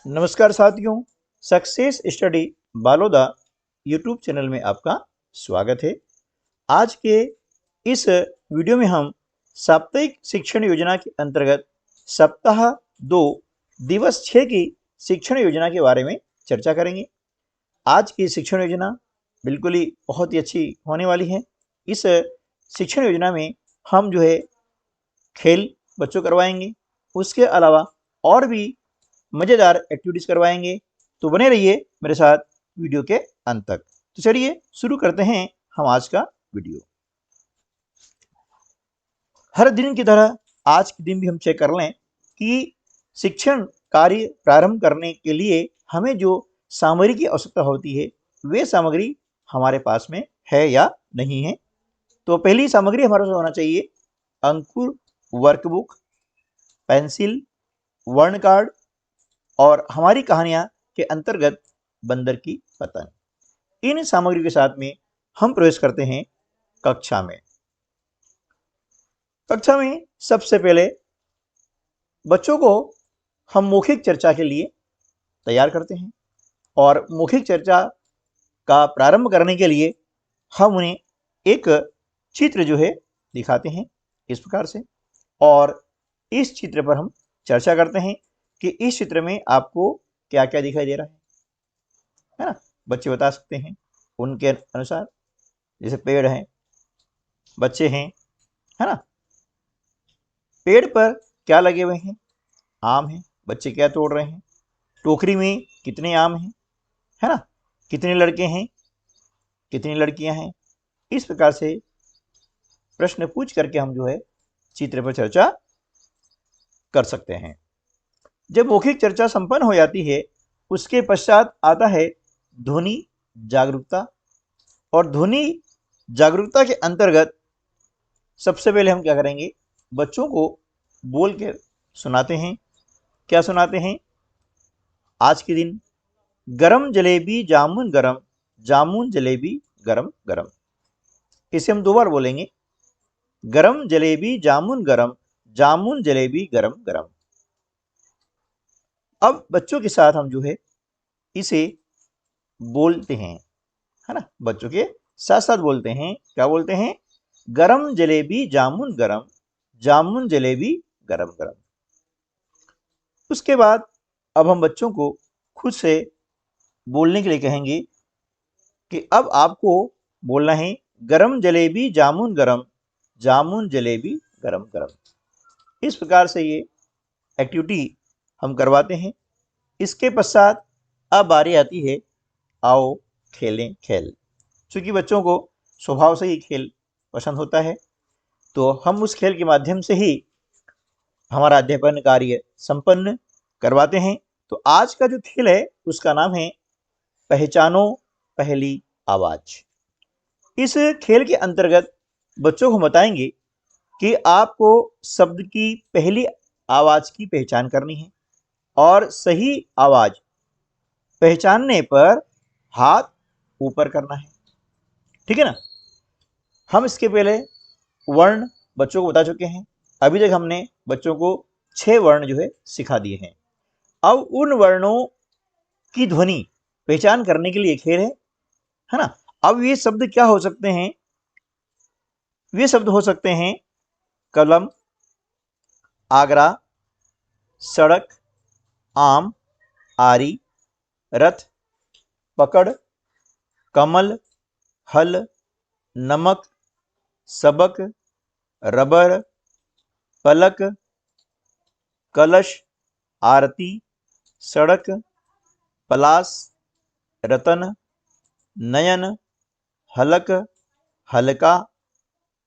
नमस्कार साथियों, success study Baloda YouTube channel में आपका स्वागत है। आज के इस वीडियो में हम साप्ताहिक शिक्षण योजना के अंतर्गत सप्ताह 2 दिवस 6 की शिक्षण योजना के बारे में चर्चा करेंगे। आज की शिक्षण योजना बिल्कुल ही बहुत ही अच्छी होने वाली है। इस शिक्षण योजना में हम खेल बच्चों करवाएंगे, उसके अलावा और भी मजेदार एक्टिविटीज करवाएंगे। तो बने रहिए मेरे साथ वीडियो के अंत तक। तो चलिए शुरू करते हैं हम आज का वीडियो। हर दिन की तरह आज के दिन भी हम चेक कर लें कि शिक्षण कार्य प्रारंभ करने के लिए हमें जो सामग्री की आवश्यकता होती है वे सामग्री हमारे पास में है या नहीं है। तो पहली सामग्री हमारे पास होना चाहिए अंकुर वर्कबुक, पेंसिल, वर्ण कार्ड और हमारी कहानियां के अंतर्गत बंदर की पतंग। इन सामग्री के साथ में हम प्रवेश करते हैं कक्षा में। कक्षा में सबसे पहले बच्चों को हम मौखिक चर्चा के लिए तैयार करते हैं और मौखिक चर्चा का प्रारंभ करने के लिए हम उन्हें एक चित्र दिखाते हैं इस प्रकार से, और इस चित्र पर हम चर्चा करते हैं कि इस चित्र में आपको क्या क्या दिखाई दे रहा है ना। बच्चे बता सकते हैं उनके अनुसार, जैसे पेड़ हैं, बच्चे हैं, है ना। पेड़ पर क्या लगे हुए हैं? आम है। बच्चे क्या तोड़ रहे हैं? टोकरी में कितने आम हैं, है ना। कितने लड़के हैं, कितनी लड़कियां हैं। इस प्रकार से प्रश्न पूछ करके हम चित्र पर चर्चा कर सकते हैं। जब मौखिक चर्चा संपन्न हो जाती है उसके पश्चात आता है ध्वनि जागरूकता। और ध्वनि जागरूकता के अंतर्गत सबसे पहले हम क्या करेंगे, बच्चों को बोल के सुनाते हैं। क्या सुनाते हैं? आज के दिन गरम जलेबी जामुन गरम, जामुन जलेबी गरम गरम। इसे हम 2 बार बोलेंगे, गरम जलेबी जामुन गरम, जामुन जलेबी गरम गरम। अब बच्चों के साथ हम इसे बोलते हैं, है ना। बच्चों के साथ साथ बोलते हैं। क्या बोलते हैं? गरम जलेबी जामुन गरम, जामुन जलेबी गरम गरम। उसके बाद अब हम बच्चों को खुद से बोलने के लिए कहेंगे कि अब आपको बोलना है गरम जलेबी जामुन गरम, जामुन जलेबी गरम गरम। इस प्रकार से ये एक्टिविटी हम करवाते हैं। इसके पश्चात अब बारी आती है आओ खेलें खेल। चूंकि बच्चों को स्वभाव से ही खेल पसंद होता है, तो हम उस खेल के माध्यम से ही हमारा अध्यापन कार्य संपन्न करवाते हैं। तो आज का जो खेल है उसका नाम है पहचानो पहली आवाज। इस खेल के अंतर्गत बच्चों को बताएंगे कि आपको शब्द की पहली आवाज की पहचान करनी है और सही आवाज पहचानने पर हाथ ऊपर करना है। ठीक है ना। हम इसके पहले वर्ण बच्चों को बता चुके हैं। अभी तक हमने बच्चों को 6 वर्ण सिखा दिए हैं। अब उन वर्णों की ध्वनि पहचान करने के लिए खेल है ना। अब ये शब्द क्या हो सकते हैं? वे शब्द हो सकते हैं कलम, आगरा, सड़क, आम, आरी, रथ, पकड़, कमल, हल, नमक, सबक, रबर, पलक, कलश, आरती, सड़क, पलास, रतन, नयन, हलक, हल्का,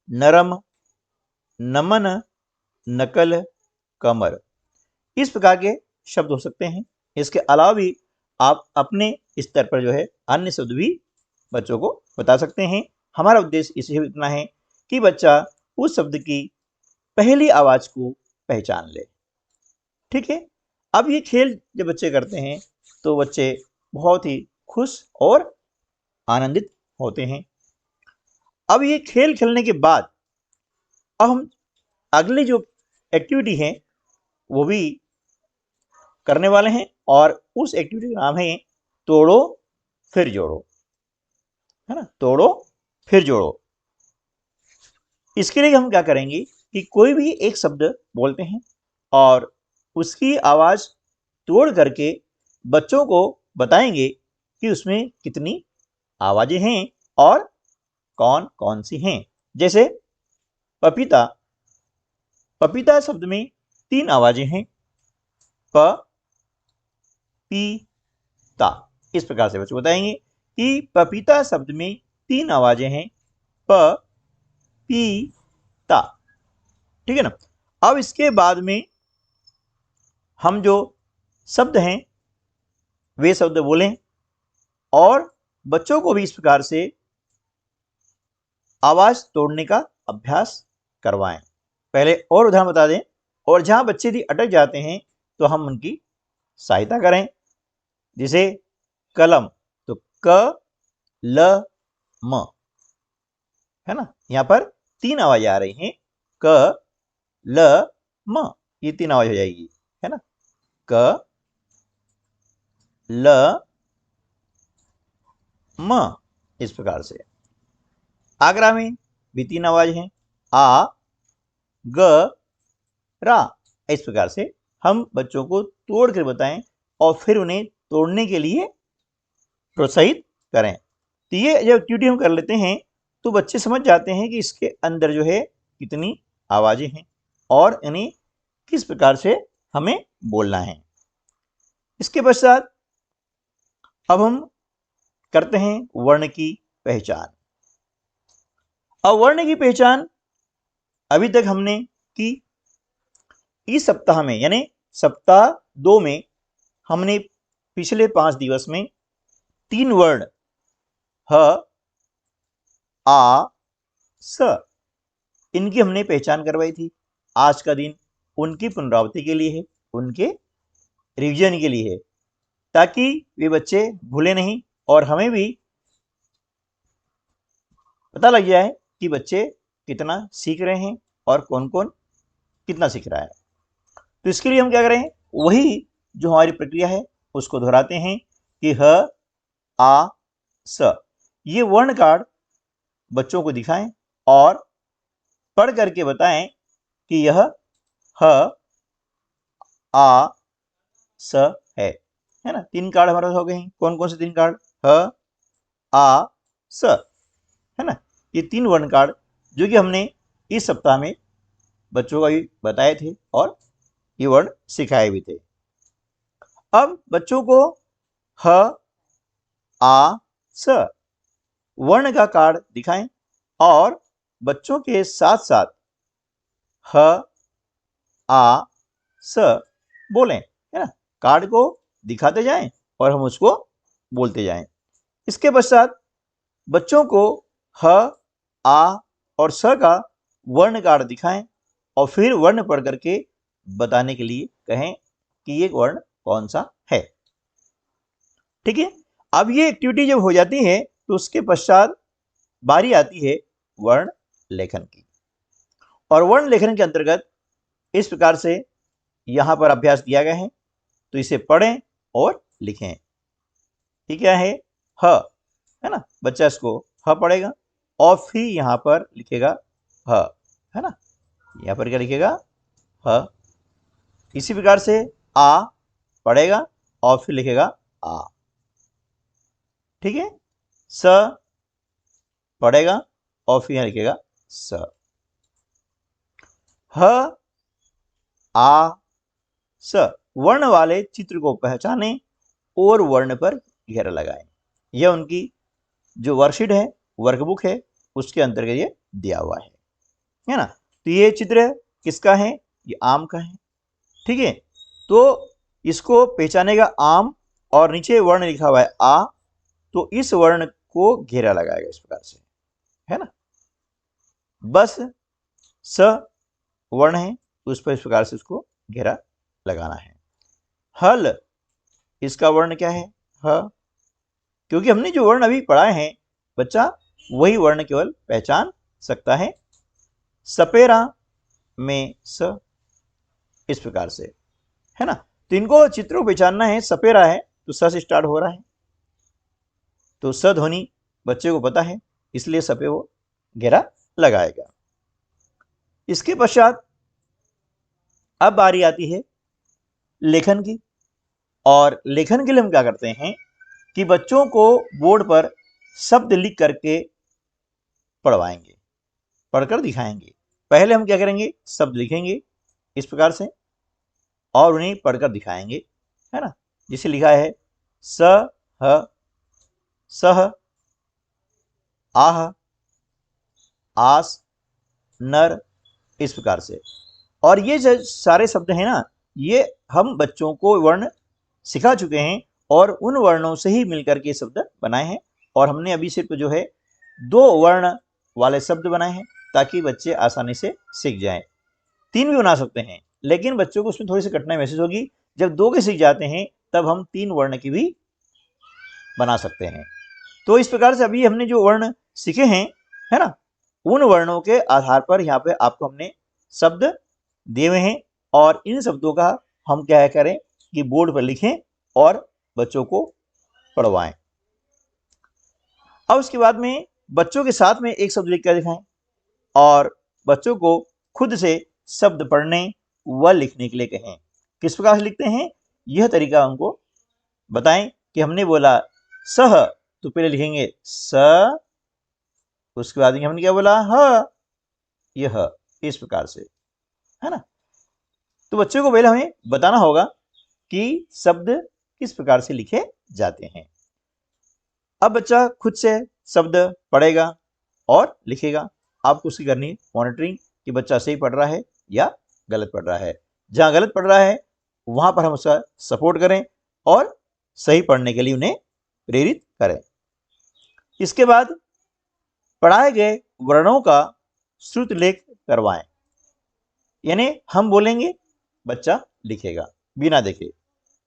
नरम, नमन, नकल, कमर। इस प्रकार के शब्द हो सकते हैं। इसके अलावा भी आप अपने स्तर पर अन्य शब्द भी बच्चों को बता सकते हैं। हमारा उद्देश्य इसे इतना है कि बच्चा उस शब्द की पहली आवाज को पहचान ले। ठीक है। अब ये खेल जब बच्चे करते हैं तो बच्चे बहुत ही खुश और आनंदित होते हैं। अब ये खेल खेलने के बाद अब हम अगली जो एक्टिविटी है वो भी करने वाले हैं और उस एक्टिविटी का नाम है तोड़ो फिर जोड़ो, है ना, तोड़ो फिर जोड़ो। इसके लिए हम क्या करेंगे कि कोई भी एक शब्द बोलते हैं और उसकी आवाज तोड़ करके बच्चों को बताएंगे कि उसमें कितनी आवाजें हैं और कौन कौन सी हैं। जैसे पपीता, पपीता शब्द में 3 आवाजें हैं, प पी ता। इस प्रकार से बच्चों बताएंगे कि पपीता शब्द में 3 आवाजें हैं, प पी ता। ठीक है ना। अब इसके बाद में हम जो शब्द हैं वे शब्द बोलें और बच्चों को भी इस प्रकार से आवाज तोड़ने का अभ्यास करवाएं। पहले और उदाहरण बता दें, और जहां बच्चे यदि अटक जाते हैं तो हम उनकी सहायता करें। जैसे कलम, तो क ल म, है ना, यहां पर 3 आवाजें आ रही हैं, क ल म, ये 3 आवाज हो जाएगी, है ना, क ल म। इस प्रकार से आगरा में भी 3 आवाज हैं, आ ग रा। इस प्रकार से हम बच्चों को तोड़ कर बताएं और फिर उन्हें तोड़ने के लिए प्रोत्साहित करें। तो ये जब एक्टिविटी हम कर लेते हैं तो बच्चे समझ जाते हैं कि इसके अंदर जो है कितनी आवाजें हैं और इन्हें किस प्रकार से हमें बोलना है। इसके पश्चात अब हम करते हैं वर्ण की पहचान। अब वर्ण की पहचान अभी तक हमने की। इस सप्ताह में यानी सप्ताह 2 में हमने पिछले 5 दिवस में 3 वर्ण ह आ स इनकी हमने पहचान करवाई थी। आज का दिन उनकी पुनरावृत्ति के लिए है, उनके रिवीजन के लिए है, ताकि वे बच्चे भूले नहीं और हमें भी पता लग जाए कि बच्चे कितना सीख रहे हैं और कौन कौन कितना सीख रहा है। तो इसके लिए हम क्या करें, वही जो हमारी प्रक्रिया है उसको दोहराते हैं कि ह आ स। ये वर्ण कार्ड बच्चों को दिखाएं और पढ़ करके बताएं कि यह ह आ स है ना। 3 कार्ड हमारे हो गए हैं। कौन कौन से 3 कार्ड, ह आ स, है ना। ये 3 वर्ण कार्ड जो कि हमने इस सप्ताह में बच्चों को भी बताए थे और ये वर्ण सिखाए भी थे। अब बच्चों को ह आ स वर्ण का कार्ड दिखाएं और बच्चों के साथ साथ ह आ स बोलें, है ना। कार्ड को दिखाते जाएं और हम उसको बोलते जाएं। इसके पश्चात बच्चों को ह आ और स का वर्ण कार्ड दिखाएं और फिर वर्ण पढ़ करके बताने के लिए कहें कि ये वर्ण कौन सा है। ठीक है। अब ये एक्टिविटी जब हो जाती है तो उसके पश्चात बारी आती है वर्ण लेखन की। और वर्ण लेखन के अंतर्गत इस प्रकार से यहां पर अभ्यास दिया गया है, तो इसे पढ़ें और लिखें। ये क्या है, ह, है ना। बच्चा इसको ह पढ़ेगा और फिर यहां पर लिखेगा ह, है ना। यहां पर क्या लिखेगा, ह। इसी प्रकार से आ पढ़ेगा और फिर लिखेगा आ। ठीक है। स पढ़ेगा और फिर यहां लिखेगा स। ह आ स वर्ण वाले चित्र को पहचानें और वर्ण पर घेरा लगाएं। यह उनकी जो वर्कशीट है, वर्कबुक है, उसके अंतर्गत ये दिया हुआ है ना। तो ये चित्र किसका है, ये आम का है। ठीक है। तो इसको पहचानेगा आम और नीचे वर्ण लिखा हुआ है आ, तो इस वर्ण को घेरा लगाएगा इस प्रकार से, है ना। बस स वर्ण है, उस पर इस प्रकार से उसको घेरा लगाना है। हल, इसका वर्ण क्या है, ह। क्योंकि हमने जो वर्ण अभी पढ़ाए हैं बच्चा वही वर्ण केवल पहचान सकता है। सपेरा में स, इस प्रकार से, है ना। तो इनको चित्रों को पहचानना है। सपेरा है तो स से स्टार्ट हो रहा है, तो स ध्वनि बच्चे को पता है, इसलिए स पे वो घेरा लगाएगा। इसके पश्चात अब बारी आती है लेखन की, और लेखन के लिए हम क्या करते हैं कि बच्चों को बोर्ड पर शब्द लिख करके पढ़वाएंगे, पढ़कर दिखाएंगे। पहले हम क्या करेंगे, शब्द लिखेंगे इस प्रकार से और उन्हें पढ़कर दिखाएंगे, है ना। जिसे लिखा है स ह सह आह आस नर, इस प्रकार से। और ये जो सारे शब्द हैं ना, ये हम बच्चों को वर्ण सिखा चुके हैं और उन वर्णों से ही मिलकर के शब्द बनाए हैं। और हमने अभी सिर्फ जो है 2 वर्ण वाले शब्द बनाए हैं ताकि बच्चे आसानी से सीख जाएं। 3 भी बना सकते हैं, लेकिन बच्चों को उसमें थोड़ी सी कठिनाई महसूस होगी। जब 2 के सीख जाते हैं तब हम 3 वर्ण की भी बना सकते हैं। तो इस प्रकार से अभी हमने जो वर्ण सीखे हैं, है ना, उन वर्णों के आधार पर यहाँ पे आपको हमने शब्द दिए हुए हैं और इन शब्दों का हम क्या करें कि बोर्ड पर लिखें और बच्चों को पढ़वाएं। अब उसके बाद में बच्चों के साथ में एक शब्द लिख कर दिखाएं और बच्चों को खुद से शब्द पढ़ने व लिखने के लिए कहें। किस प्रकार से लिखते हैं, यह तरीका उनको बताएं कि हमने बोला सह, तो पहले लिखेंगे स, उसके बाद हमने क्या बोला ह, यह, इस प्रकार से, है ना। तो बच्चों को पहले हमें बताना होगा कि शब्द किस प्रकार से लिखे जाते हैं। अब बच्चा खुद से शब्द पढ़ेगा और लिखेगा। आपको उसकी करनी है मॉनिटरिंग कि बच्चा सही पढ़ रहा है या गलत पढ़ रहा है। जहां गलत पढ़ रहा है वहां पर हम उसका सपोर्ट करें और सही पढ़ने के लिए उन्हें प्रेरित करें। इसके बाद पढ़ाए गए वर्णों का श्रुत लेख करवाएं, यानी हम बोलेंगे बच्चा लिखेगा बिना देखे,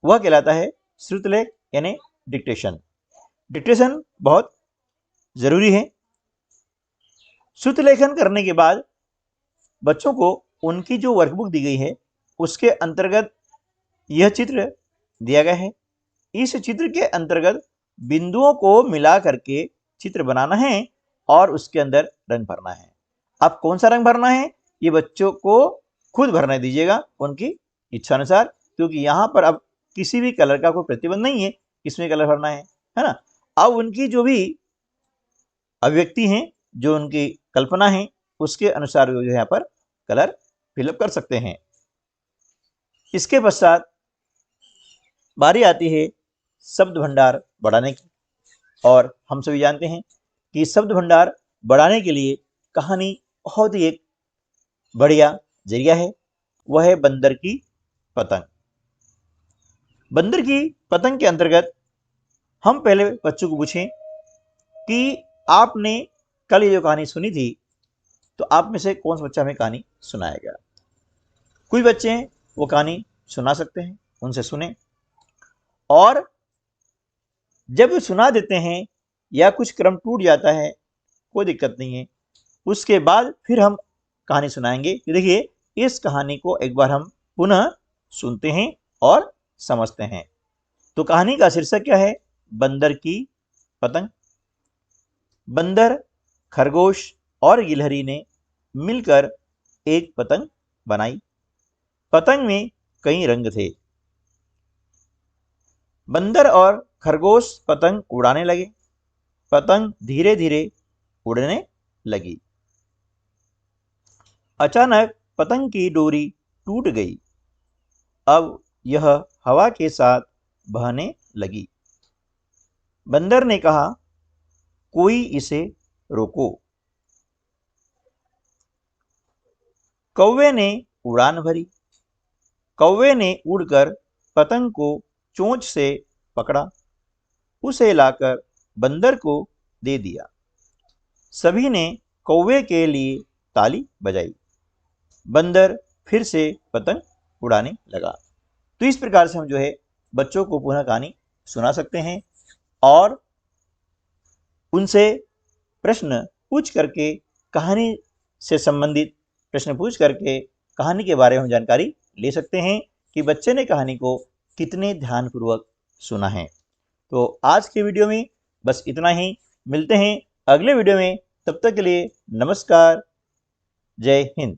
वह कहलाता है श्रुत लेख यानी डिक्टेशन। डिक्टेशन बहुत जरूरी है। श्रुत लेखन करने के बाद बच्चों को उनकी जो वर्कबुक दी गई है उसके अंतर्गत यह चित्र दिया गया है। इस चित्र के अंतर्गत बिंदुओं को मिला करके चित्र बनाना है और उसके अंदर रंग भरना है। अब कौन सा रंग भरना है ये बच्चों को खुद भरने दीजिएगा उनकी इच्छा अनुसार, क्योंकि यहाँ पर अब किसी भी कलर का कोई प्रतिबंध नहीं है किसमें कलर भरना है ना। अब उनकी जो भी अभिव्यक्ति है, जो उनकी कल्पना है, उसके अनुसार जो यहाँ पर कलर फिलअप कर सकते हैं। इसके पश्चात बारी आती है शब्द भंडार बढ़ाने की, और हम सभी जानते हैं कि शब्द भंडार बढ़ाने के लिए कहानी बहुत ही एक बढ़िया जरिया है, वह है बंदर की पतंग। बंदर की पतंग के अंतर्गत हम पहले बच्चों को पूछें कि आपने कल ये जो कहानी सुनी थी, तो आप में से कौन सा बच्चा हमें कहानी सुनाएगा। कुछ बच्चे हैं वो कहानी सुना सकते हैं, उनसे सुने, और जब वो सुना देते हैं या कुछ क्रम टूट जाता है कोई दिक्कत नहीं है, उसके बाद फिर हम कहानी सुनाएंगे। देखिए इस कहानी को एक बार हम पुनः सुनते हैं और समझते हैं। तो कहानी का शीर्षक क्या है, बंदर की पतंग। बंदर, खरगोश और गिलहरी ने मिलकर एक पतंग बनाई। पतंग में कई रंग थे। बंदर और खरगोश पतंग उड़ाने लगे। पतंग धीरे धीरे उड़ने लगी। अचानक पतंग की डोरी टूट गई। अब यह हवा के साथ बहने लगी। बंदर ने कहा, कोई इसे रोको। कौवे ने उड़ान भरी। कौवे ने उड़कर पतंग को चोंच से पकड़ा, उसे लाकर बंदर को दे दिया। सभी ने कौवे के लिए ताली बजाई। बंदर फिर से पतंग उड़ाने लगा। तो इस प्रकार से हम जो है बच्चों को पुनः कहानी सुना सकते हैं और उनसे प्रश्न पूछ करके, कहानी से संबंधित प्रश्न पूछ करके कहानी के बारे में जानकारी ले सकते हैं कि बच्चे ने कहानी को कितने ध्यानपूर्वक सुना है। तो आज के वीडियो में बस इतना ही, मिलते हैं अगले वीडियो में। तब तक के लिए नमस्कार, जय हिंद।